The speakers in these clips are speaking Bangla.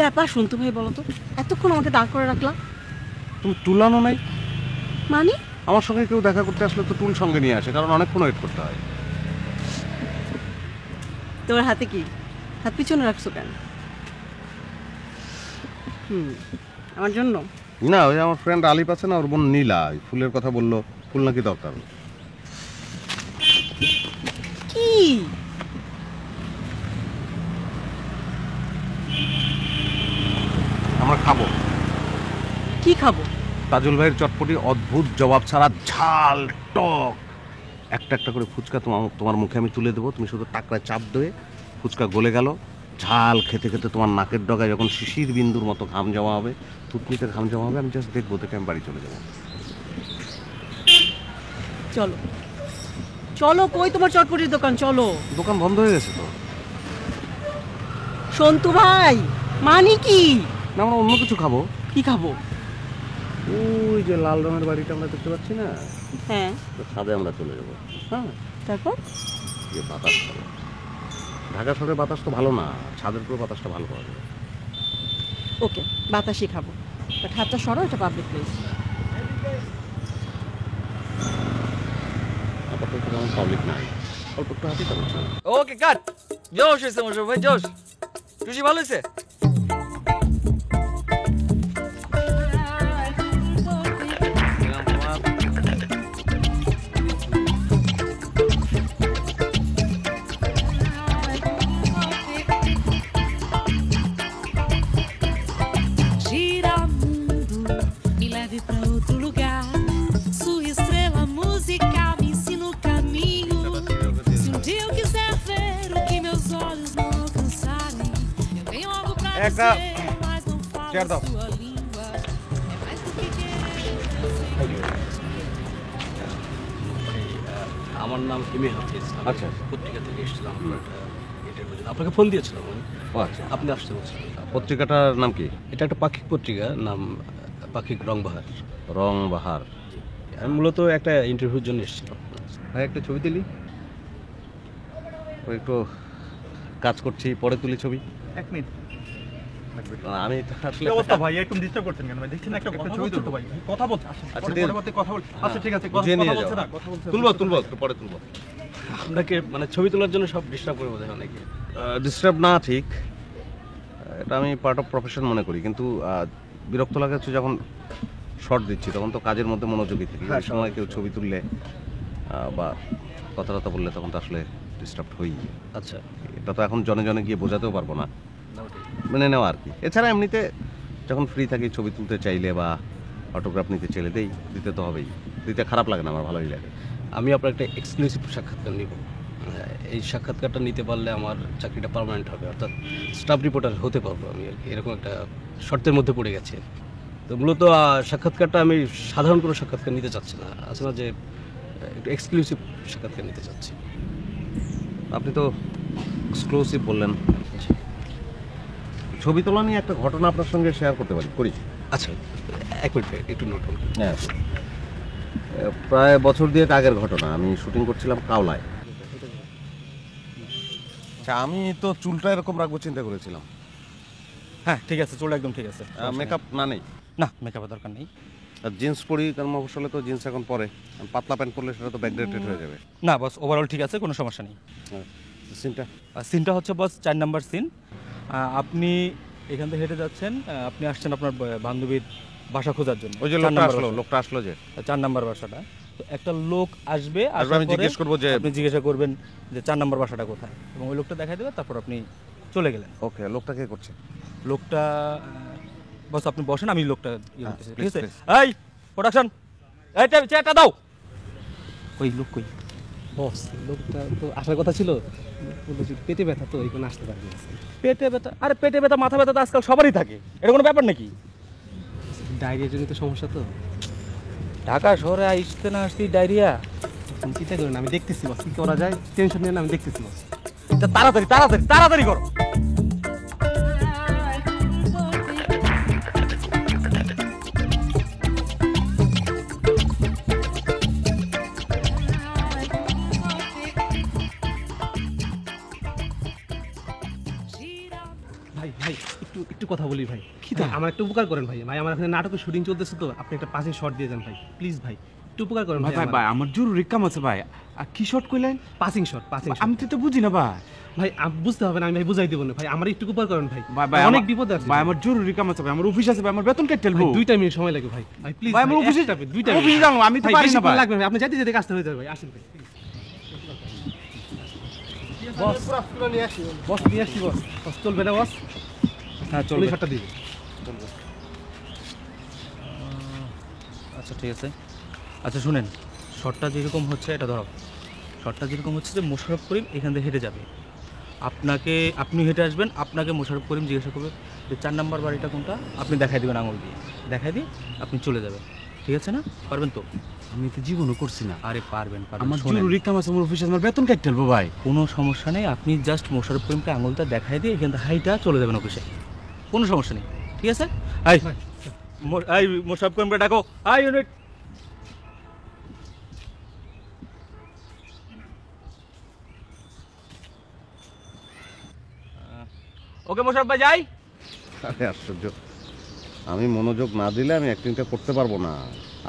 ব্যাপার সন্তু ভাই বলো তো, এতক্ষণ আমাকে দাঁড় করে রাখলাম? তুমি তুলানো নাই? মানে আমার সঙ্গে কেউ দেখা করতে আসলে তো টুল সঙ্গে নিয়ে আসে, কারণ অনেকক্ষণ ওয়েট করতে হয়। তোমার হাতে কি? হাত পিছনে রাখছো কেন? আমার জন্য? না, ওই আমার ফ্রেন্ড আলিপ আছে না, ওর বোন নীলা ফুলের কথা বললো, ফুল নাকি দরকার। কি আমরা খাবো। কি খাবো? তাজুল ভাইয়ের চটপটি অদ্ভুত জবাব ছাড়া ঝাল টক একটা একটা করে ফুচকা তোমার মুখে আমি তুলে দেবো, তুমি শুধু টাকরায় চাপ দেবে, ফুচকা গলে গেল। ঝাল খেতে খেতে তোমার নাকের ডগায় যখন শিশির বিন্দুর মতো ঘাম জমা হবে, থুতনিতে ঘাম জমা হবে, আমি জাস্ট দেখবো, দেখে আমি বাড়ি চলে যাবো। চলো চলো, কই তোমার চটপটির দোকান? চলো। দোকান বন্ধ হয়ে গেছে তো। সন্তু ভাই মানে কি? না, আমরা অন্য কিছু খাবো। কি খাবো? ওই যে লাল রঙের বাড়িটা আমরা দেখতে পাচ্ছি না, হ্যাঁ, তো ছাদে আমরা চলে যাবো। হ্যাঁ, তারপর? যে বাতাস খাবো। ঢাকা শহরের বাতাস তো ভালো না, ছাদের উপরে বাতাসটা ভালো পাওয়া যাবে। ওকে, বাতাসই খাবো, বাট হাতটা সরো, এটা পাবলিক প্লেস। আপাতত তেমন পাবলিক নাই, অল্প একটু হাতি চালাচ্ছে। ওকে কাট। জোশ হয়েছে মোশারফ ভাই, জোশ। টুসি ভালো হয়েছে? Gira mundo, me leve pra outro lugar. Sua estrela musical me ensina o caminho. Se um dia eu quiser ver o que meus olhos não alcançarem, eu tenho algo pra dizer, mas não falo a sua língua. É mais do que querer. আমার নাম হিমে হাফিজ। আচ্ছা। পত্রিকা থেকে এসেছিলাম আপনার ইন্টারভিউ জন্য। আপনাকে ফোন দিয়েছিলাম আমি। ও আচ্ছা, আপনি আসতে বলছেন। পত্রিকাটার নাম কি? এটা একটা পাক্ষিক পত্রিকা, নাম পাক্ষিক রংবাহার। রং বাহার। আমি মূলত একটা ইন্টারভিউর জন্য এসেছিলাম। ভাই একটা ছবি তুলি, ওই একটু কাজ করছি, পরে তুলি ছবি। এক মিনিট। আমি তো আসলে কি অবস্থা ভাই, একটু ডিস্টার্ব করছেন কেন ভাই? দেখছেন একটা ছবি তুলতে ভাই, কথা বলছে। আচ্ছা, দিন। পরবর্তী কথা বল। আচ্ছা ঠিক আছে, বুঝিয়ে নিয়ে কথা বলছে যাও। না, কথা বলছে। তুলবো একটু পরে তুলবো। আপনাকে মানে ছবি তোলার জন্য সব ডিস্টার্ব করে বোধ হয় অনেকে। ডিস্টার্ব না, ঠিক, এটা আমি পার্ট অফ প্রফেশন মনে করি, কিন্তু বিরক্ত লাগে হচ্ছে যখন শর্ট দিচ্ছি, তখন তো কাজের মধ্যে মনোযোগী থাকি। ওই সময় কেউ ছবি তুললে বা কথা টথা বললে তখন তো আসলে ডিস্টার্ব হই। আচ্ছা, এটা তো এখন জনে জনে গিয়ে বোঝাতেও পারবো না, মেনে নেওয়া আর কি। এছাড়া এমনিতে যখন ফ্রি থাকি ছবি তুলতে চাইলে বা অটোগ্রাফ নিতে চাইলে দিতে তো হবেই। দিতে খারাপ লাগে না, আমার ভালোই লাগে। আমি আপনার একটা এক্সক্লুসিভ সাক্ষাৎকার নিব। এই সাক্ষাৎকারটা নিতে পারলে আমার চাকরিটা পার্মানেন্ট হবে, অর্থাৎ স্টাফ রিপোর্টার হতে পারবো আমি আর কি। এরকম একটা শর্তের মধ্যে পড়ে গেছে। তো মূলত সাক্ষাৎকারটা আমি সাধারণ কোনো সাক্ষাৎকার নিতে চাচ্ছি না, আছে না যে একটু এক্সক্লুসিভ সাক্ষাৎকার নিতে চাচ্ছি। আপনি তো এক্সক্লুসিভ বললেন। ছবি তোলা নিয়ে একটা ঘটনা আপনার সঙ্গে শেয়ার করতে পারি, করি? আচ্ছা, এক মিনিট একটু নোট করুন। হ্যাঁ, প্রায় বছর দুয়েক আগের ঘটনা। আমি শুটিং করছিলাম কাওলায়। আচ্ছা, আমি তো চুলটা এরকম রাখবো চিন্তা করেছিলাম। হ্যাঁ ঠিক আছে, চলে একদম ঠিক আছে। মেকআপ না নেই? না, মেকআপের দরকার নেই। আর জিন্স পরি, কারণ মফস্বলে তো জিন্স এখন পরে, পাতলা প্যান্ট পরলে সেটা তো ব্যাকডেটেড হয়ে যাবে। না বস, ওভারঅল ঠিক আছে, কোনো সমস্যা নেই। সিনটা সিনটা হচ্ছে বস 4 নাম্বার সিন। আপনি এখান থেকে হেঁটে যাচ্ছেন, আপনি আসছেন আপনার বান্ধবীর বাসা খোঁজার জন্য। ওই যে লোকটা আসলো যে 4 নাম্বার বাসাটা। তো একটা লোক আসবে, আমি জিজ্ঞেস করবো যে আপনি জিজ্ঞাসা করবেন যে 4 নাম্বার বাসাটা কোথায়, এবং ওই লোকটা দেখাই দেবে, তারপর আপনি চলে গেলেন। ওকে, লোকটা কে করছে? লোকটা বস আপনি বসেন, আমি লোকটা ইয়ে করতেছি, ঠিক আছে? please. এই প্রোডাকশন, এই চেয়ারটা দাও। ওই লোক কই? বস, লোকটা তো আসার কথা ছিল, পেটে ব্যথা তো এই কোনো আসতে পারবে না। পেটে ব্যথা? আরে পেটে ব্যথা মাথা ব্যথা তো আজকাল সবারই থাকে, এটা কোনো ব্যাপার নাকি? ডায়রিয়া জনিত সমস্যা তো। ঢাকা শহরে আসতে না আসতেই ডায়রিয়া? চিন্তা করেন, আমি দেখতেছি বস, কি করা যায়, টেনশন নিয়ে না, আমি দেখতেছি বস। তাড়াতাড়ি তাড়াতাড়ি তাড়াতাড়ি করো। ভাই ভাই একটু কথা বলি ভাই, আমার একটা উপকার করেন ভাই। ভাই আমার এখানে নাটকের শুটিং চলতেছে, তো আপনি একটা পাসিং শট দিয়ে দেন ভাই, প্লিজ ভাই, একটু উপকার করেন ভাই। ভাই আমার জরুরি কাম আছে ভাই। আর কি শর্ট কইলেন? Passing shot, passing shot. আমি তো বুঝি না ভাই। ভাই বুঝতে হবে না, আমি ভাই বুঝাই দেব না ভাই, আমার একটু উপকার করেন ভাই। ভাই অনেক বিপদ আছে ভাই, আমার জরুরি কাম আছে ভাই, আমার অফিস আছে ভাই, আমার বেতন কেটে ফেলবো। 2 মিনিট সময় লাগে ভাই, ভাই প্লিজ ভাই আমার অফিসে 2 অফিসে যাবো, আমি তো পারি না ভাই। লাগবে ভাই, আপনি যেতে যেতে কাজটা হয়ে যাবে ভাই, আসেন ভাই। বস বস নিয়ে আসি বস। বস চলবে না বস? হ্যাঁ চলবে, চলবে। শটটা দিবে। আচ্ছা ঠিক আছে। আচ্ছা শুনেন, শটটা যেরকম হচ্ছে এটা ধরো, শটটা যেরকম হচ্ছে যে মোশাররফ করিম এখান থেকে হেঁটে যাবে, আপনি হেঁটে আসবেন, আপনাকে মোশাররফ করিম জিজ্ঞাসা করবে যে 4 নাম্বার বাড়িটা কোনটা, আপনি দেখাই দেবেন আঙুল দিয়ে, দেখাই দিয়ে আপনি চলে যাবেন। ঠিক আছে না? পারবেন তো? আমি তো জীবনও করছি না। আরে পারবেন পারবেন। আমার শোনেন, জরুরি কাম আছে, আমার অফিসে আমার বেতন কেটে ফেলবো ভাই। কোনো সমস্যা নেই, আপনি জাস্ট মোশাররফ করিমকে আঙুলটা দেখাই দিয়ে এখান থেকে হাইটা চলে যাবেন অফিসে, কোনো সমস্যা নেই। ঠিক আছে? এই মোশাররফ করিমকে ডাকো, আই ইউনিট। ওকে মোশাররফ ভাই যাই। আরে আশ্চর্য, আমি মনোযোগ না দিলে আমি অ্যাক্টিংটা করতে পারবো না।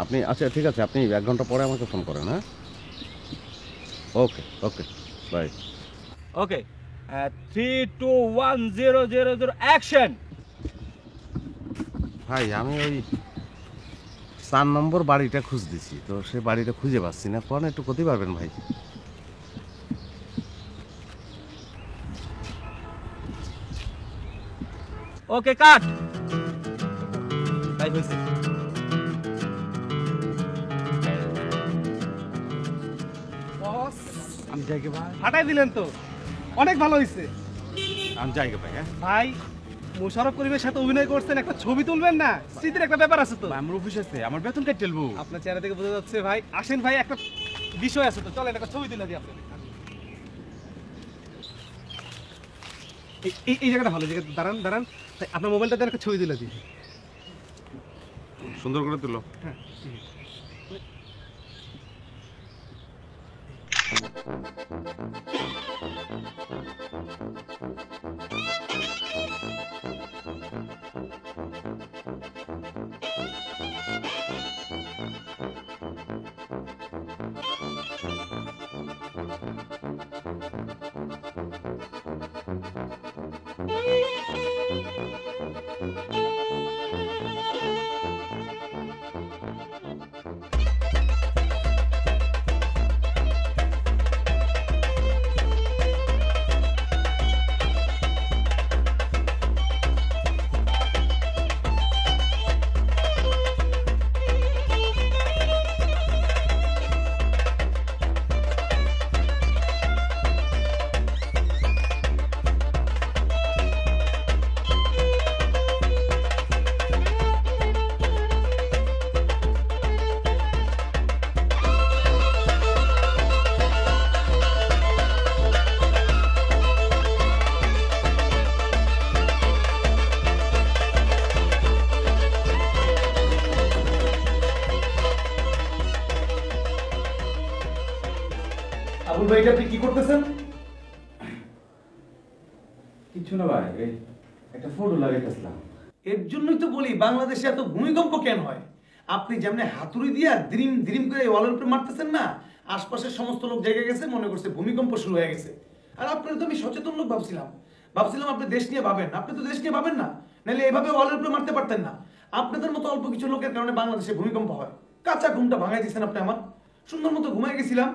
আপনি আচ্ছা ঠিক আছে, আপনি 1 ঘন্টা পরে আমাকে ফোন করেন। হ্যাঁ, ওকে ওকে, বাই। Okay 3 2 1 0 0 0 action. ভাই আমি ওই 4 নম্বর বাড়িটা খুঁজতেছি, তো সে বাড়িটা খুঁজে পাচ্ছি না। কোন একটু করতে পারবেন ভাই? ওকে কাট। তাই হয়েছে। বস আমি যাই গে ভাই, ফাটাই দিলেন তো, অনেক ভালো হয়েছে আমি যাই গে ভাই। হ্যাঁ ভাই। মোশাররফ করিমের সাথে অভিনয় করছেন, একটা ছবি তুলবেন না, স্মৃতির একটা ব্যাপার আছে তো। ভাই, আমার অফিস আছে, আমার বেতন কেটে ফেলবো। আপনার চেহারা থেকে বোঝা যাচ্ছে ভাই। আসেন ভাই, একটা বিষয় আছে তো, চলেন একটা ছবি তুলে দিই আপনাদের। এই জায়গাটা ভালো জায়গা, দাঁড়ান দাঁড়ান, আপনার মোবাইলটা দিয়ে একটা ছবি তুলে দিই। সুন্দর করে তুলো। হ্যাঁ, আবুল ভাই, এটা আপনি কি করতেছেন? কিছু না ভাই, এই একটা ফটো লাগাইতেছিলাম। এর জন্যই তো বলি বাংলাদেশে এত ভূমিকম্প কেন হয়। আপনি যেমন হাতুড়ি দিয়া দ্রিম দ্রিম করে ওয়ালের উপরে মারতেছেন না, আশপাশের সমস্ত লোক জেগে গেছে, মনে করছে ভূমিকম্প শুরু হয়ে গেছে। আর আপনার তো আমি সচেতন লোক ভাবছিলাম আপনি দেশ নিয়ে ভাবেন। আপনি তো দেশ নিয়ে ভাবেন না, নাহলে এভাবে ওয়ালের উপরে মারতে পারতেন না। আপনাদের মতো অল্প কিছু লোকের কারণে বাংলাদেশে ভূমিকম্প হয়। কাঁচা ঘুমটা ভাঙাই দিচ্ছেন আপনি আমার। সুন্দর মতো ঘুমাই গেছিলাম,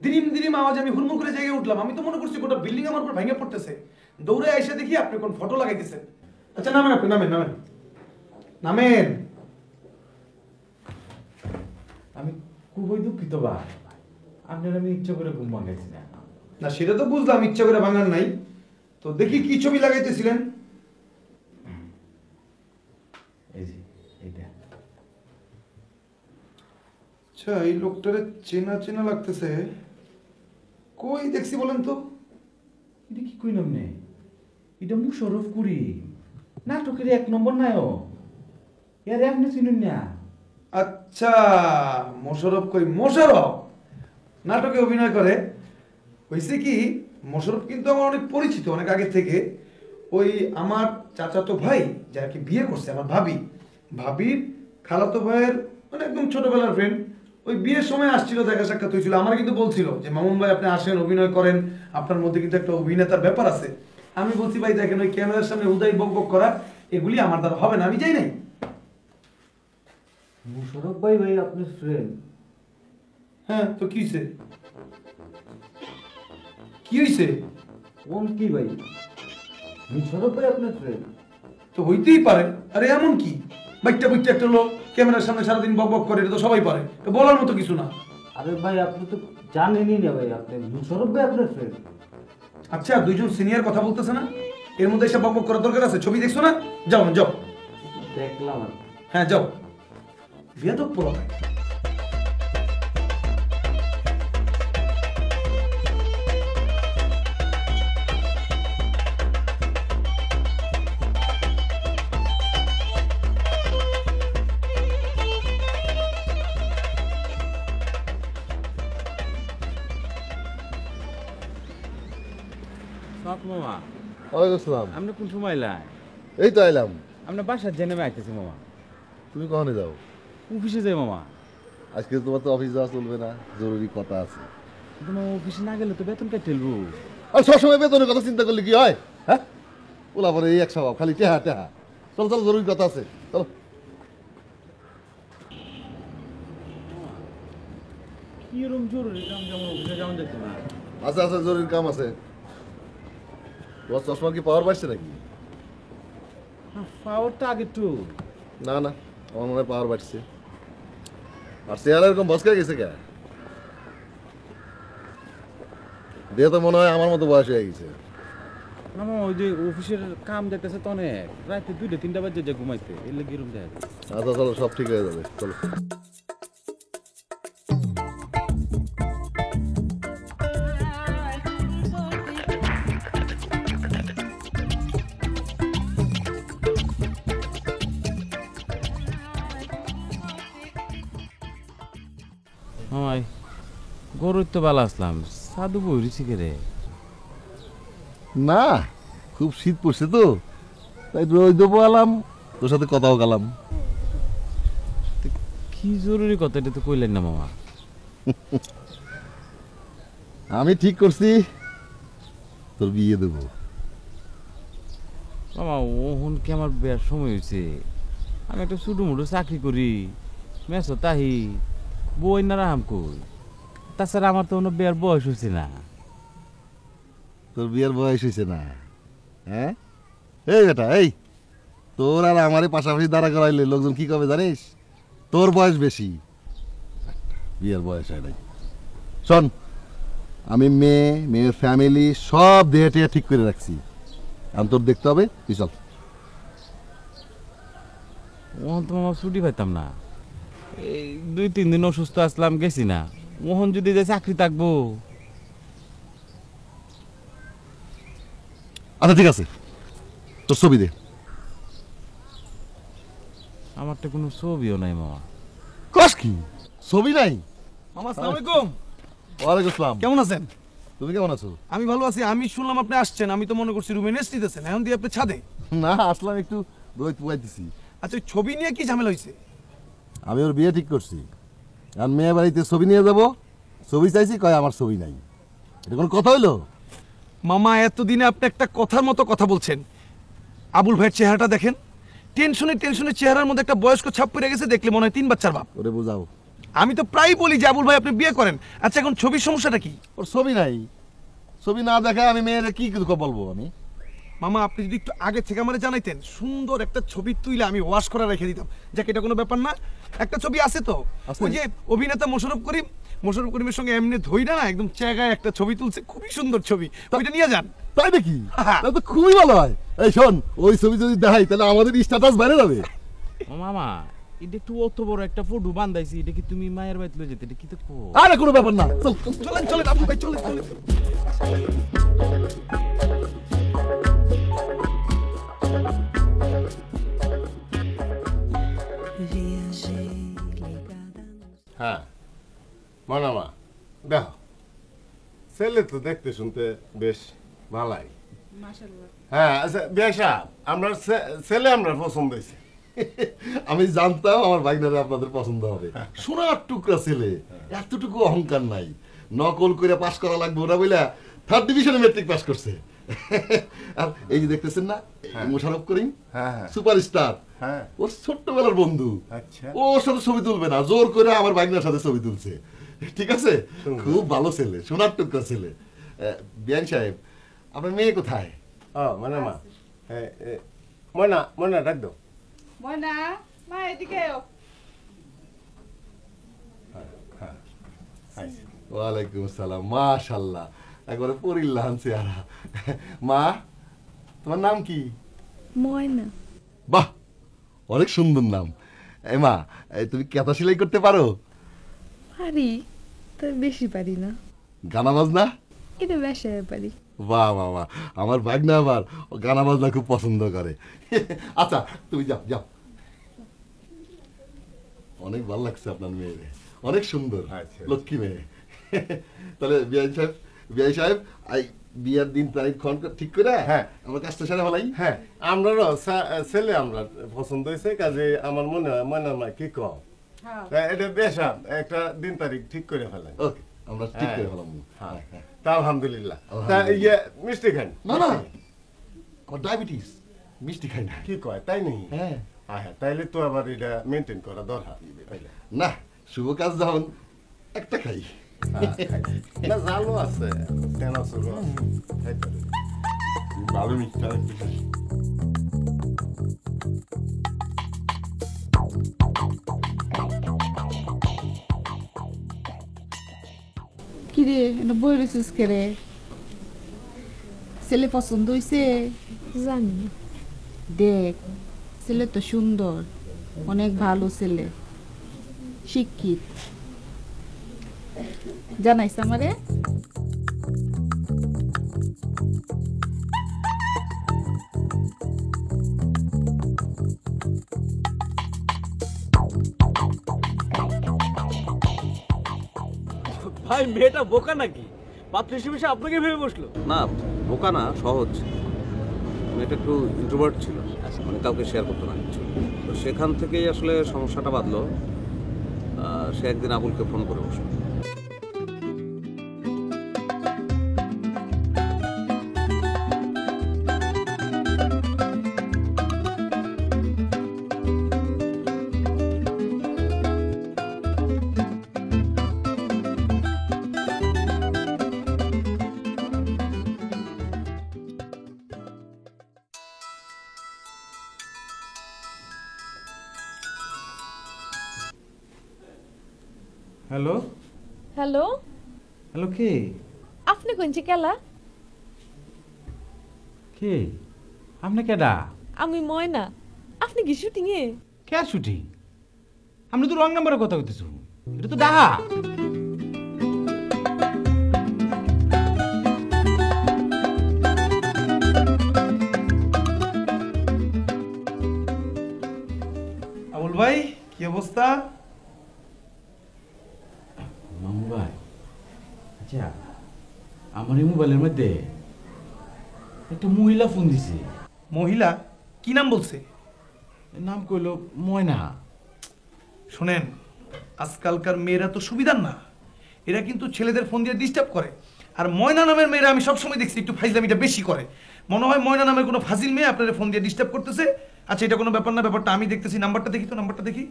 দিরিম দিরিম আওয়াজ, আমি হুড়মুড় করে জেগে উঠলাম। আমি তো মনে করছি গোটা বিল্ডিং আমার উপর ভেঙে পড়তেছে। দৌড়ে এসে দেখি আপনি কোন ফটো লাগাইতেছেন। আচ্ছা নামেন, আপনি নামেন নামেন নামেন। আমি খুবই দুঃখিত ভাই, আপনার আমি ইচ্ছা করে ঘুম ভাঙাইছি না। না সেটা তো বুঝলাম, ইচ্ছা করে ভাঙার নাই। তো দেখি কি ছবি লাগাইতেছিলেন? এই যে এইটা। আচ্ছা, এই লোকটারে চেনা চেনা লাগতেছে। কই দেখছি বলেন তো? এটা কি কইলাম নে, এটা মোশাররফ করিম, নাটকের 1 নম্বর নায়ক। এর আপনি চিনুন না? আচ্ছা, মোশাররফ করিম। মোশাররফ নাটকে অভিনয় করে। হয়েছে কি, মোশাররফ কিন্তু আমার অনেক পরিচিত, অনেক আগে থেকে। ওই আমার চাচাতো ভাই যাকে বিয়ে করছে আমার ভাবির খালাতো ভাইয়ের মানে একদম ছোটবেলার ফ্রেন্ড, ওই বিয়ের সময় আসছিল, দেখা সাক্ষাৎ হয়েছিল। আমার কিন্তু বলছিল যে মামুন ভাই আপনি আসেন, অভিনয় করেন, আপনার মধ্যে কিন্তু একটা অভিনেতার ব্যাপার আছে। আমি বলছি ভাই দেখেন ওই ক্যামেরার সামনে উদয় বক বক করা এগুলি আমার দ্বারা হবে না, আমি যাই নাই। মুশারফ ভাই ভাই আপনার ফ্রেন্ড? হ্যাঁ, তো কি হয়েছে? কি হয়েছে? কোন কি ভাই? মুশারফ ভাই আপনার ফ্রেন্ড? তো হইতেই পারে। আরে এমন কি, বাইকটা বুইটা একটা লোক ক্যামেরার সামনে সারাদিন বক বক করে, এটা তো সবাই পারে, তো বলার মতো কিছু না। আরে ভাই আপনি তো জানেনই না ভাই, আপনি মুশারফ ভাই আপনার ফ্রেন্ড? আচ্ছা, দুইজন সিনিয়র কথা বলতেছে না, এর মধ্যে এসে বক বক করার দরকার আছে? ছবি দেখছো না, যাও না যাও। দেখলাম আর হ্যাঁ যাও, বেয়াদব পোলা ভাই। মামা ওয়ালাইকুম আসসালাম। আপনি কোন সময় এলেন? এই তো আইলাম। আপনার বাসার জেনে আইতেছি মামা। তুমি কখনই যাও? অফিসে যাই মামা। আজকে তোমার তো অফিস যাওয়া চলবে না, জরুরি কথা আছে। কিন্তু মামা অফিসে না গেলে তো বেতন কেটে ফেলবো। আর সবসময় বেতনের কথা চিন্তা করলে কি হয়? হ্যাঁ, ওলা পরে এই এক স্বভাব, খালি টেহা টেহা। চলো চলো, জরুরি কথা আছে, চলো। কিরম জরুরি কাম যেমন অফিসে যাওয়া যেত না? আচ্ছা আচ্ছা, জরুরি কাম আছে। তোমার চশমা কি পাওয়ার বাড়ছে নাকি? পাওয়ারটা আগে একটু। না না, আমার মনে হয় পাওয়ার বাড়ছে। আর চেহারা এরকম বসকে গেছে কে? দিয়ে তো মনে হয় আমার মতো বয়স হয়ে গেছে। না মামা, ওই যে অফিসের কাম দেখতেছে তো অনেক, রাতে 2-3টা বাজে যে ঘুমাইতে, এর লেগে এরম দেখা যায়। আচ্ছা চলো, সব ঠিক হয়ে যাবে, চলো। মামাই গরুর তো ভালো আসলাম, সাধু বইরিছি কে রে? না, খুব শীত পড়ছে তো, তাই রোদ দেবো আলাম, তোর সাথে কথাও গালাম। কি জরুরি কথা, এটা তো কইলেন না মামা। আমি ঠিক করছি, তোর বিয়ে দেবো। মামা ওহন কি আমার বিয়ার সময় হয়েছে? আমি একটা ছোটো মোটো চাকরি করি, মেসো তাহি বই না রাহাম কই। তাছাড়া আমার তো কোনো বিয়ার বয়স হয়েছে না। তোর বিয়ের বয়স হয়েছে না? হ্যাঁ, এই বেটা, এই তোর আর আমারই পাশাপাশি দাঁড়া করাইলে লোকজন কি কবে জানিস? তোর বয়স বেশি, বিয়ের বয়স হয় নাই। শোন, আমি মেয়ের ফ্যামিলি সব দেহে টেহে ঠিক করে রাখছি। এখন তোর দেখতে হবে, তুই চল। ওহন তো মামা ছুটি পাইতাম না, এই 2-3 দিন অসুস্থ আসলাম, গেছি না। মোহন যদি যে চাকরি থাকবো। আচ্ছা ঠিক আছে, তোর ছবি দে। আমার তো কোনো ছবিও নাই মামা। কস কি, ছবি নাই? মামা আসসালামু আলাইকুম। ওয়ালাইকুম আসসালাম। কেমন আছেন? তুমি কেমন আছো? আমি ভালো আছি। আমি শুনলাম আপনি আসছেন, আমি তো মনে করছি রুমে নেস্ট নিতেছেন, এখন দিয়ে আপনি ছাদে। না, আসলাম একটু রোদ পুয়াইতেছি। আচ্ছা, ওই ছবি নিয়ে কি ঝামেলা হয়েছে? আমি ওর বিয়ে ঠিক করছি, আর মেয়ে বাড়িতে ছবি নিয়ে যাব। ছবি চাইছি, কয় আমার ছবি নাই। এটা কোনো কথা হইলো? মামা এতদিনে আপনি একটা কথার মতো কথা বলছেন। আবুল ভাইয়ের চেহারাটা দেখেন, টেনশনে টেনশনে চেহারার মধ্যে একটা বয়স্ক ছাপ পড়ে গেছে, দেখলে মনে হয় 3 বাচ্চার বাপ। ওরে বোঝাও। আমি তো প্রায় বলি যে আবুল ভাই আপনি বিয়ে করেন। আচ্ছা, এখন ছবির সমস্যাটা কি? ওর ছবি নাই, ছবি না দেখায় আমি মেয়ের কি বলবো আমি? মামা আপনি যদি একটু আগে থেকে আমারে জানাইতেন, সুন্দর একটা ছবি তুইলে আমি ওয়াশ করে রেখে দিতাম। যাক, এটা কোনো ব্যাপার না। একটা ছবি আছে তো, আছে? ওই যে অভিনেতা মোশাররফ করিমের সঙ্গে এমনি ধইরা না একদম চেগায় একটা ছবি তুলছে, খুবই সুন্দর ছবি, ওইটা নিয়ে যান। তাই নাকি? তাহলে তো খুবই ভালো হয়। এই শোন, ওই ছবি যদি দেখাই তাহলে আমাদের স্ট্যাটাস বাইরে যাবে। ও মামা, এটা একটু অত বড় একটা ফটো বান্ধাইছি, এটা কি তুমি মায়ের বাড়িতে লয়ে যেতে? এটা কি তো কো? আরে কোনো ব্যাপার না, চল। চলেন চলেন আবুল ভাই, চলেন চলেন। হ্যাঁ মানামা দেখো, ছেলে তো দেখতে শুনতে বেশ ভালাই। হ্যাঁ আচ্ছা বিয়া সাহেব আমরা ছেলে আমরা পছন্দ হয়েছে। আমি জানতাম আমার ভাগনারে আপনাদের পছন্দ হবে। সোনার টুকরা ছেলে, এতটুকু অহংকার নাই। নকল করে পাস করা লাগবে ওরা বইলা 3rd ডিভিশনে মেট্রিক পাস করছে। আর এই যে দেখতেছেন না মোশাররফ করিম, সুপারস্টার, ওর ছোট্টবেলার বন্ধু। আচ্ছা ওর সাথে ছবি তুলবে না, জোর করে আমার ভাগনার সাথে ছবি তুলছে। ঠিক আছে, খুব ভালো ছেলে, সোনার টুকরা ছেলে। বিয়ান সাহেব, আপনার মেয়ে কোথায়? ও মানে মা ময়না ময়না ডাক দাও। ময়না, মা এদিকে এও। ওয়ালাইকুম আসসালাম, মাশাআল্লাহ, একবারে পরিল্লাহান চেহারা। মা, তোমার নাম কি? ময়না। বাহ, অনেক সুন্দর নাম। মা, তুমি কেতা সেলাই করতে পারো? পারি, তবে বেশি পারি না। গানা বাজনা? এটা বেশায় পারি। বাহ বাহ বাহ, আমার ভাগনা আবার গানা বাজনা খুব পছন্দ করে। আচ্ছা তুমি যাও যাও। অনেক ভালো লাগছে আপনার মেয়ে, অনেক সুন্দর, লক্ষ্মী মেয়ে। তাহলে বিআই সাহেব বিয়ার দিন তারিখ ঠিক করে আমার কাজটা সেরে ফেলাই। হ্যাঁ আমরাও ছেলে আমরা পছন্দ হয়েছে, কাজে আমার মনে হয় ময়না মা কি কম এটা বেশ একটা দিন তারিখ ঠিক করে ফেলেন। ওকে, আমরা ঠিক করে ফেলাম। তা আলহামদুলিল্লাহ। তা ইয়ে মিষ্টি খান? না না, আমার ডায়াবেটিস, মিষ্টি খাই না। কি কয় তাই নেই? হ্যাঁ হ্যাঁ, তাইলে তো আবার এটা মেনটেন করা দরকার। না, শুভ কাজ যখন একটা খাই। না জালও আছে, টেনাসুরও আছে, খাইতে পারি। ভালো মিষ্টি একটু খাই। কিরে এটা বই রয়েছিস কেরে? ছেলে পছন্দ হয়েছে? জানি না। দেখ, ছেলে তো সুন্দর, অনেক ভালো ছেলে, শিক্ষিত। জানাইস আমারে? ভাই মেয়েটা বোকা নাকি? পাত্র হিসেবে সে আপনাকে ভেবে বসলো? না বোকা না, সহজ। মেয়েটা একটু ইন্ট্রোভার্ট ছিল, মানে কাউকে শেয়ার করতো না কিছু। তো সেখান থেকেই আসলে সমস্যাটা বাঁধলো। সে একদিন আবুলকে ফোন করে বসলো। হ্যালো হ্যালো, হ্যালো, কে? আপনি কোনছে কেলা? কে আপনি? কেডা? আমি ময়না। আপনি কি শুটিং এ? কে শুটিং? আপনি তো রং নাম্বারে কথা কইতেছো, এটা তো ডাহা। আবুল ভাই, কি অবস্থা? মামু ভাই, আচ্ছা আমার এই মোবাইলের মধ্যে একটা মহিলা ফোন দিছে। মহিলা? কি নাম বলছে? নাম কইলো ময়না। শোনেন, আজকালকার মেয়েরা তো সুবিধার না, এরা কিন্তু ছেলেদের ফোন দিয়ে ডিস্টার্ব করে। আর ময়না নামের মেয়েরা আমি সবসময় দেখছি একটু ফাইজলামিটা বেশি করে। মনে হয় ময়না নামের কোনো ফাজিল মেয়ে আপনাদের ফোন দিয়ে ডিস্টার্ব করতেছে। আচ্ছা এটা কোনো ব্যাপার না, ব্যাপারটা আমি দেখতেছি। নাম্বারটা দেখি তো, নাম্বারটা দেখি।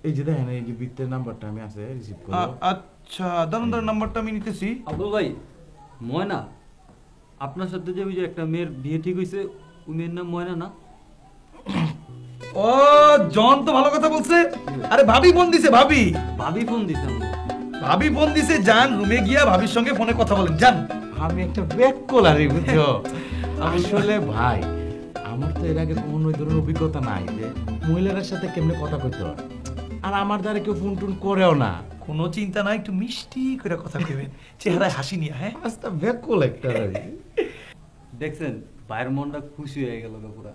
এই যে দেখেন, এই যে বৃত্তের নাম্বারটা আমি আছে, রিসিভ করো। আচ্ছা দারুন দারুন, নাম্বারটা আমি নিতেছি। আব্দুল ভাই, ময়না আপনার সাথে যে ওই যে একটা মেয়ের বিয়ে ঠিক হয়েছে, ওই মেয়ের নাম ময়না না? ও জন তো ভালো কথা বলছে। আরে ভাবি ফোন দিছে, ভাবি। ভাবি ফোন দিছে? ভাবি ফোন দিছে, যান রুমে গিয়া ভাবির সঙ্গে ফোনে কথা বলেন, যান। আমি একটা ব্যাক কলারি, বুঝছো? আসলে ভাই, আমার তো এর আগে কোনো ওই ধরনের অভিজ্ঞতা নাই যে মহিলাদের সাথে কেমনে কথা কইতে হয়। আর আমার দ্বারা কেউ ফোন টোন করেও না। কোনো চিন্তা নাই, একটু মিষ্টি করে কথা কইবেন, চেহারায় হাসি নিয়ে। হ্যাঁ আস্তা ব্যাক কল একটা। দেখছেন ভাইয়ের মনটা খুশি হয়ে গেল পুরা।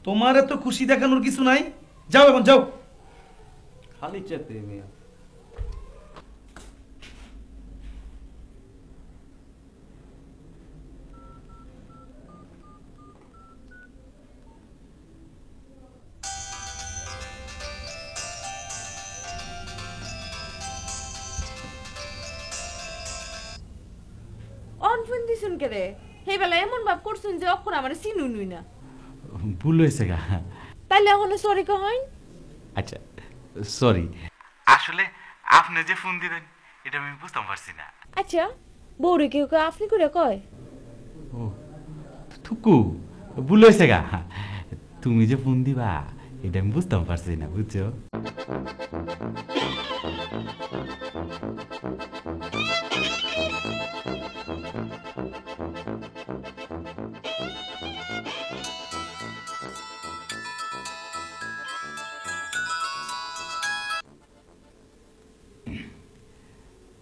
তোমার এত খুশি দেখানোর কিছু নাই, যাও এখন যাও। খালি চেতে মেয়ে। দিছুন কে রে সেই বেলা এমন ভাব করছুন যে অক্ষর আমার চিনুই না। ভুল হয়েছে গা। তাইলে এখন সরি কহইন। আচ্ছা সরি, আসলে আপনি যে ফোন দিবেন এটা আমি বুঝতে পারছি না। আচ্ছা বউরে কেউ কেউ আপনি করে কয়? ও থুকু, ভুল হয়েছে গা। তুমি যে ফোন দিবা এটা আমি বুঝতে পারছি না, বুঝছো?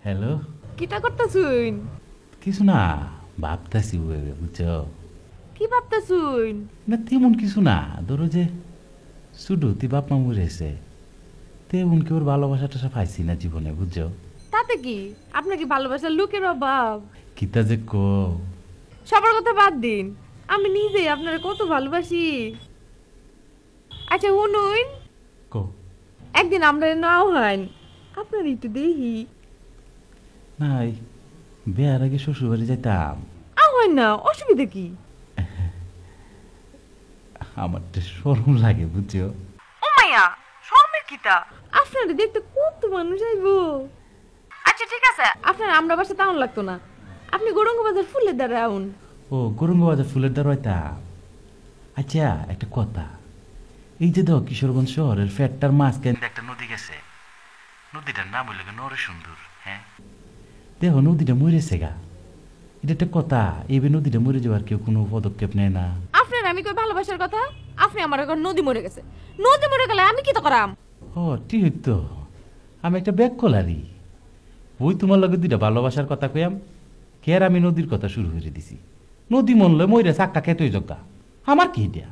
হ্যালো, কিটা করতাছুন? কিছু না, ভাবতাছি বুঝছো? কি ভাবতাছুন? না তেমন কিছু না, ধরো যে শুধু তুই বাপ মা মরেছে, তেমন কি ওর ভালোবাসাটা পাইছি না জীবনে, বুঝছো? তাতে কি আপনার কি ভালোবাসার লোকের অভাব? কিতা যে কো। সবার কথা বাদ দিন, আমি নিজে আপনারে কত ভালোবাসি। আচ্ছা শুনুন, কো একদিন আমরা নাও হন আপনার একটু দেখি। নাই, বিয়ার আগে শ্বশুর বাড়ি যাইতাম। হয় না, অসুবিধা কি? আমার তো শরম লাগে, বুঝছো? ও মাইয়া, শরমের কিতা? আপনারে দেখতে কত মানুষ আইবো। আচ্ছা ঠিক আছে, আপনার আমরা বাসা তাও লাগতো না, আপনি গরঙ্গ বাজার ফুলের দ্বারা আউন। ও গরঙ্গ বাজার ফুলের দ্বার হইতাম। আচ্ছা একটা কথা, এই যে দেখো কিশোরগঞ্জ শহরের ফ্যাটটার মাঝখানে একটা নদী গেছে, নদীটার নাম হইল নরে সুন্দর। হ্যাঁ দেখো নদীটা মরেছে গা, এটা একটা কথা, এইভাবে নদীটা মরে যাওয়ার কেউ কোনো পদক্ষেপ নেয় না। আপনার আমি কই ভালোবাসার কথা, আপনি আমার এখন নদী মরে গেছে, নদী মরে গেলে আমি কি তো করাম? ও ঠিক তো, আমি একটা ব্যাগ কলারি, ওই তোমার লগে দুইটা ভালোবাসার কথা কইয়াম, কে আর আমি নদীর কথা শুরু করে দিছি। নদী মনলে মইরা চাক্কা খেতেই জগা, আমার কি এটা?